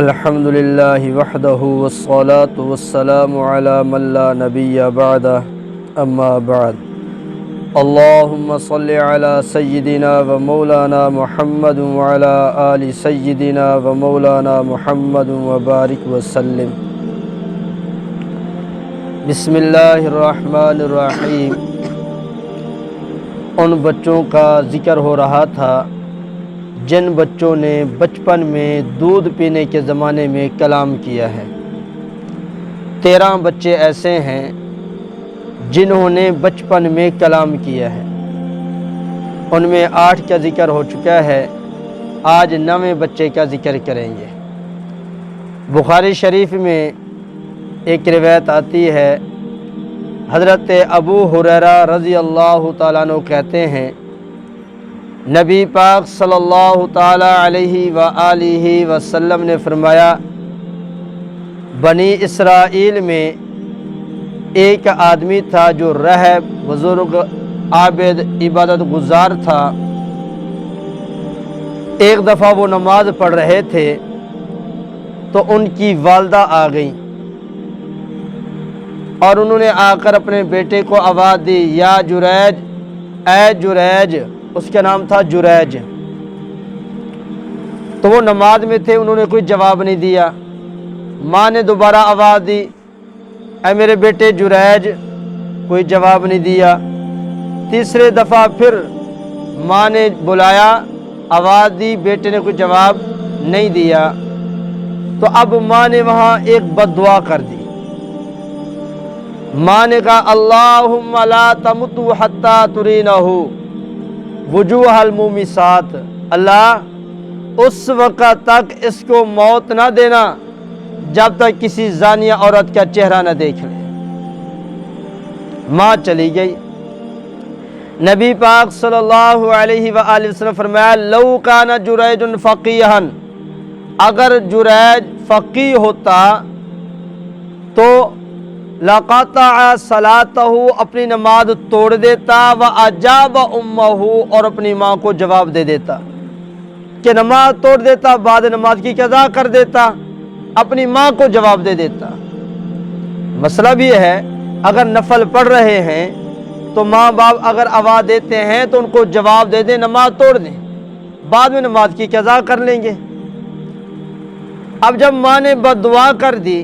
الحمد للہ وحدہ والصلاة والسلام علی من لا نبی بعدہ اما بعد اللہم صلی علی سیدنا و مولانا محمد وعلی آل سیدنا و مولانا محمد وبارک وسلم۔ بسم اللہ الرحمن الرحیم۔ ان بچوں کا ذکر ہو رہا تھا جن بچوں نے بچپن میں دودھ پینے کے زمانے میں کلام کیا ہے۔ 13 بچے ایسے ہیں جنہوں نے بچپن میں کلام کیا ہے، ان میں 8 کا ذکر ہو چکا ہے، آج 9ویں بچے کا ذکر کریں گے۔ بخاری شریف میں ایک روایت آتی ہے، حضرت ابو ہریرہ رضی اللہ تعالیٰ عنہ کہتے ہیں نبی پاک صلی اللہ تعالیٰ علیہ وآلہ وسلم نے فرمایا، بنی اسرائیل میں ایک آدمی تھا جو راہب، بزرگ، عابد، عبادت گزار تھا۔ ایک دفعہ وہ نماز پڑھ رہے تھے تو ان کی والدہ آ گئیں اور انہوں نے آ کر اپنے بیٹے کو آواز دی، یا جریج، اے جریج۔ اس کا نام تھا جریج۔ تو وہ نماز میں تھے، انہوں نے کوئی جواب نہیں دیا۔ ماں نے دوبارہ آواز دی، اے میرے بیٹے جریج، کوئی جواب نہیں دیا۔ تیسرے دفعہ پھر ماں نے بلایا، آواز دی، بیٹے نے کوئی جواب نہیں دیا۔ تو اب ماں نے وہاں ایک بد دعا کر دی۔ ماں نے کہا، اللہم لا تمتوا حتی ترینہ وجوہ المومسات، اللہ اس وقت تک اس کو موت نہ دینا جب تک کسی زانیہ عورت کا چہرہ نہ دیکھ لے۔ ماں چلی گئی۔ نبی پاک صلی اللہ علیہ وآلہ وسلم فرمایا، لو کان جریج فقیہا، اگر جریج فقیہ ہوتا تو لقطع صلاتہ، اپنی نماز توڑ دیتا، واجاب امہ، اور اپنی ماں کو جواب دے دیتا کہ نماز توڑ دیتا، بعد نماز کی قضا کر دیتا، اپنی ماں کو جواب دے دیتا۔ مسئلہ بھی ہے، اگر نفل پڑھ رہے ہیں تو ماں باپ اگر آواز دیتے ہیں تو ان کو جواب دے دیں، نماز توڑ دیں، بعد میں نماز کی قضا کر لیں گے۔ اب جب ماں نے بد دعا کر دی،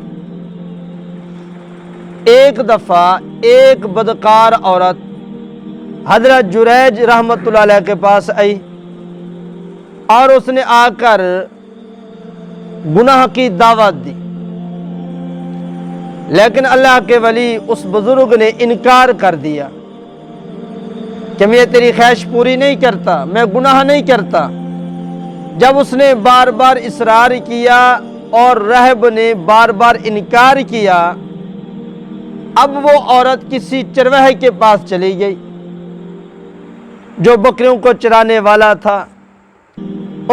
ایک دفعہ ایک بدکار عورت حضرت جریج رحمت اللہ علیہ کے پاس آئی اور اس نے آ کر گناہ کی دعوت دی، لیکن اللہ کے ولی اس بزرگ نے انکار کر دیا کہ میں تیری خواہش پوری نہیں کرتا، میں گناہ نہیں کرتا۔ جب اس نے بار بار اصرار کیا اور راہب نے بار بار انکار کیا، اب وہ عورت کسی چرواہے کے پاس چلی گئی جو بکریوں کو چرانے والا تھا،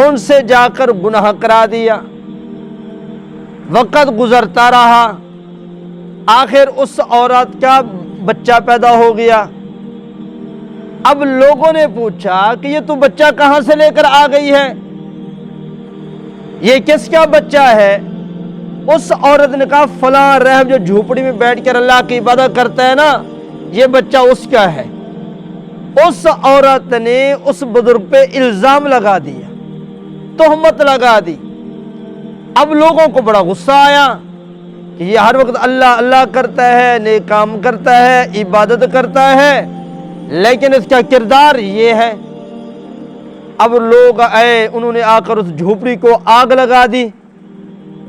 ان سے جا کر گناہ کرا دیا۔ وقت گزرتا رہا، آخر اس عورت کا بچہ پیدا ہو گیا۔ اب لوگوں نے پوچھا کہ یہ تو بچہ کہاں سے لے کر آ گئی ہے، یہ کس کا بچہ ہے؟ اس عورت نے کہا، فلاں راہب جو جھوپڑی میں بیٹھ کر اللہ کی عبادت کرتا ہے نا، یہ بچہ اس کا ہے۔ اس عورت نے اس بزرگ پہ الزام لگا دیا، تہمت لگا دی۔ اب لوگوں کو بڑا غصہ آیا کہ یہ ہر وقت اللہ اللہ کرتا ہے، نیک کام کرتا ہے، عبادت کرتا ہے، لیکن اس کا کردار یہ ہے۔ اب لوگ آئے، انہوں نے آ کر اس جھوپڑی کو آگ لگا دی۔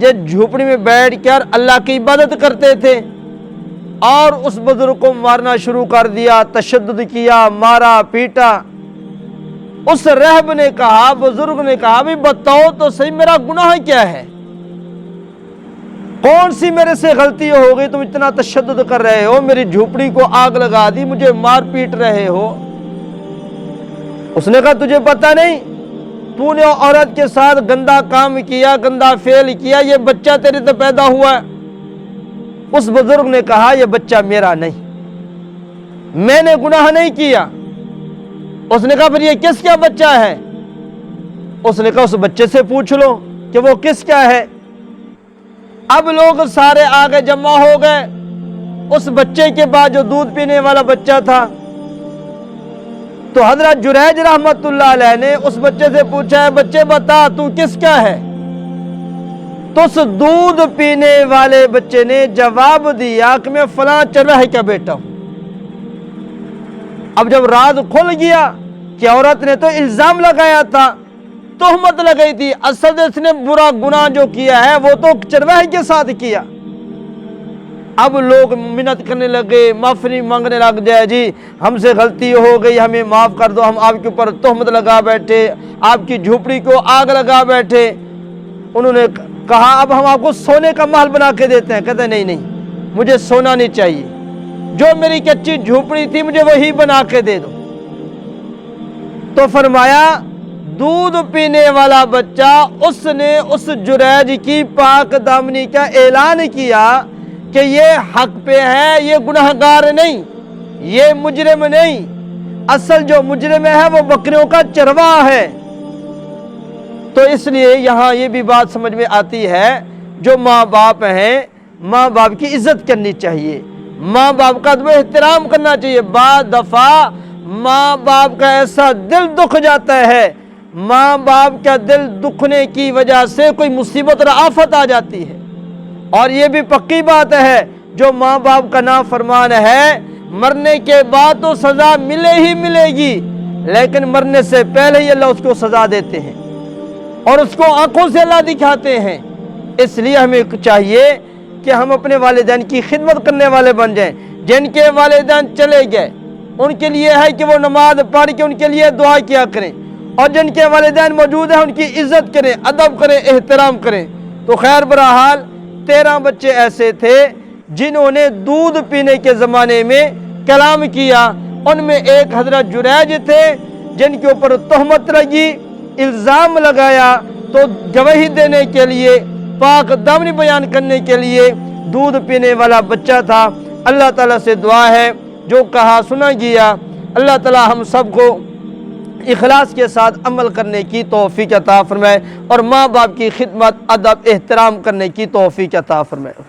یہ جھوپڑی میں بیٹھ کر اللہ کی عبادت کرتے تھے اور اس بزرگ کو مارنا شروع کر دیا، تشدد کیا، مارا پیٹا۔ اس راہب نے کہا، بزرگ نے کہا، بھی بتاؤ تو صحیح میرا گناہ کیا ہے، کون سی میرے سے غلطی ہو گئی، تم اتنا تشدد کر رہے ہو، میری جھوپڑی کو آگ لگا دی، مجھے مار پیٹ رہے ہو۔ اس نے کہا، تجھے پتہ نہیں تو نے عورت کے ساتھ گندا کام کیا، گندا فعل کیا، یہ بچہ تیرے سے پیدا ہوا ہے۔ اس بزرگ نے کہا، یہ بچہ میرا نہیں، میں نے گناہ نہیں کیا۔ اس نے کہا، پھر یہ کس کا بچہ ہے؟ اس نے کہا، اس بچے سے پوچھ لو کہ وہ کس کا ہے۔ اب لوگ سارے آگے جمع ہو گئے، اس بچے کے بعد جو دودھ پینے والا بچہ تھا، تو حضرت جریج رحمت اللہ علیہ نے اس بچے سے پوچھا ہے بچے بتا تو کس کا ہے؟ تو اس دودھ پینے والے بچے نے جواب دیا کہ میں فلاں چرواہے کا بیٹا ہوں۔ اب جب راز کھل گیا کہ عورت نے تو الزام لگایا تھا، تہمت لگئی تھی، اصل اس نے برا گناہ جو کیا ہے وہ تو چرواہے کے ساتھ کیا۔ اب لوگ منت کرنے لگے، معافی مانگنے لگ جائے، جی ہم سے غلطی ہو گئی، ہمیں معاف کر دو، ہم آپ کے اوپر تہمت لگا بیٹھے، آپ کی جھوپڑی کو آگ لگا بیٹھے۔ انہوں نے کہا اب ہم آپ کو سونے کا محل بنا کے دیتے ہیں۔ کہتے ہیں نہیں نہیں، مجھے سونا نہیں چاہیے، جو میری کچی جھوپڑی تھی مجھے وہی بنا کے دے دو۔ تو فرمایا دودھ پینے والا بچہ، اس نے اس جریج کی پاک دامنی کا اعلان کیا کہ یہ حق پہ ہے، یہ گناہگار نہیں، یہ مجرم نہیں، اصل جو مجرم ہے وہ بکریوں کا چرواہ ہے۔ تو اس لیے یہاں یہ بھی بات سمجھ میں آتی ہے، جو ماں باپ ہیں، ماں باپ کی عزت کرنی چاہیے، ماں باپ کا احترام کرنا چاہیے۔ بعض دفعہ ماں باپ کا ایسا دل دکھ جاتا ہے، ماں باپ کا دل دکھنے کی وجہ سے کوئی مصیبت اور آفت آ جاتی ہے، اور یہ بھی پکی بات ہے جو ماں باپ کا نافرمان ہے مرنے کے بعد تو سزا ملے ہی ملے گی، لیکن مرنے سے پہلے ہی اللہ اس کو سزا دیتے ہیں اور اس کو آنکھوں سے اللہ دکھاتے ہیں۔ اس لیے ہمیں چاہیے کہ ہم اپنے والدین کی خدمت کرنے والے بن جائیں۔ جن کے والدین چلے گئے ان کے لیے ہے کہ وہ نماز پڑھ کے ان کے لیے دعا کیا کریں، اور جن کے والدین موجود ہیں ان کی عزت کریں، ادب کریں، احترام کریں۔ تو خیر برحال 13 بچے ایسے تھے جنہوں نے دودھ پینے کے زمانے میں کلام کیا۔ ان میں ایک حضرت جریج تھے جن کے اوپر تہمت لگی، الزام لگایا، تو گواہی دینے کے لیے، پاک دامنی بیان کرنے کے لیے دودھ پینے والا بچہ تھا۔ اللہ تعالیٰ سے دعا ہے جو کہا سنا گیا، اللہ تعالیٰ ہم سب کو اخلاص کے ساتھ عمل کرنے کی توفیق عطا فرمائے، اور ماں باپ کی خدمت، ادب، احترام کرنے کی توفیق عطا فرمائے۔